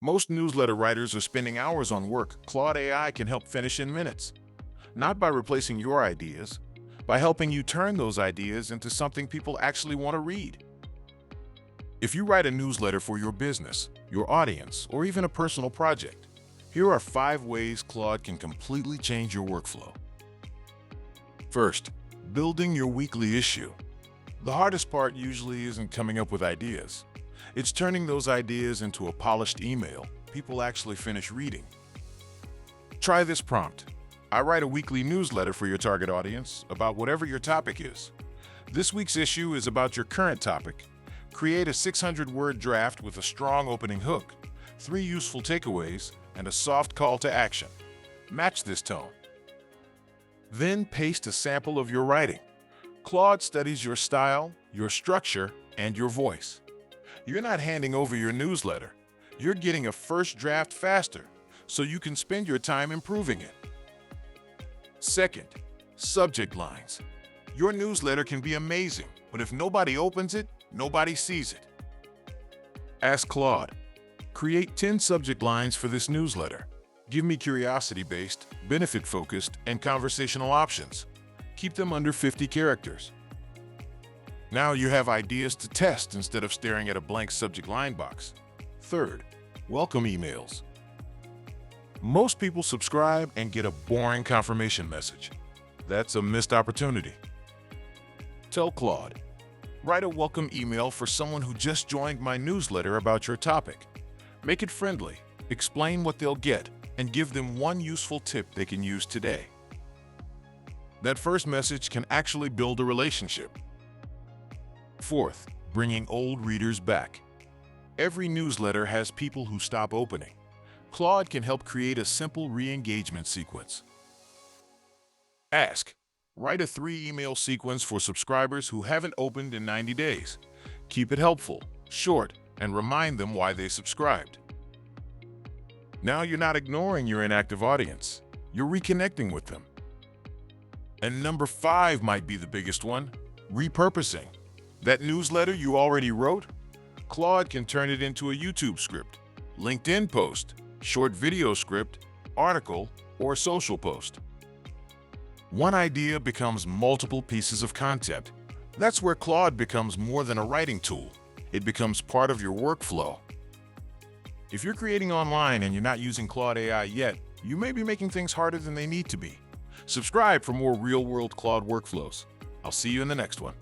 Most newsletter writers are spending hours on work Claude AI can help finish in minutes. Not by replacing your ideas, by helping you turn those ideas into something people actually want to read. If you write a newsletter for your business, your audience, or even a personal project, here are 5 ways Claude can completely change your workflow. First, building your weekly issue. The hardest part usually isn't coming up with ideas. It's turning those ideas into a polished email people actually finish reading. Try this prompt. I write a weekly newsletter for your target audience about whatever your topic is. This week's issue is about your current topic. Create a 600-word draft with a strong opening hook, 3 useful takeaways, and a soft call to action. Match this tone. Then paste a sample of your writing. Claude studies your style, your structure, and your voice. You're not handing over your newsletter. You're getting a first draft faster, so you can spend your time improving it. Second, subject lines. Your newsletter can be amazing, but if nobody opens it, nobody sees it. Ask Claude. Create 10 subject lines for this newsletter. Give me curiosity-based, benefit-focused, and conversational options. Keep them under 50 characters. Now you have ideas to test instead of staring at a blank subject line box. Third, welcome emails. Most people subscribe and get a boring confirmation message. That's a missed opportunity. Tell Claude, write a welcome email for someone who just joined my newsletter about your topic. Make it friendly, explain what they'll get, and give them one useful tip they can use today. That first message can actually build a relationship. Fourth, bringing old readers back. Every newsletter has people who stop opening. Claude can help create a simple re-engagement sequence. Ask. Write a 3-email sequence for subscribers who haven't opened in 90 days. Keep it helpful, short, and remind them why they subscribed. Now you're not ignoring your inactive audience. You're reconnecting with them. And number 5 might be the biggest one, repurposing. That newsletter you already wrote? Claude can turn it into a YouTube script, LinkedIn post, short video script, article, or social post. One idea becomes multiple pieces of content. That's where Claude becomes more than a writing tool. It becomes part of your workflow. If you're creating online and you're not using Claude AI yet, you may be making things harder than they need to be. Subscribe for more real-world Claude workflows. I'll see you in the next one.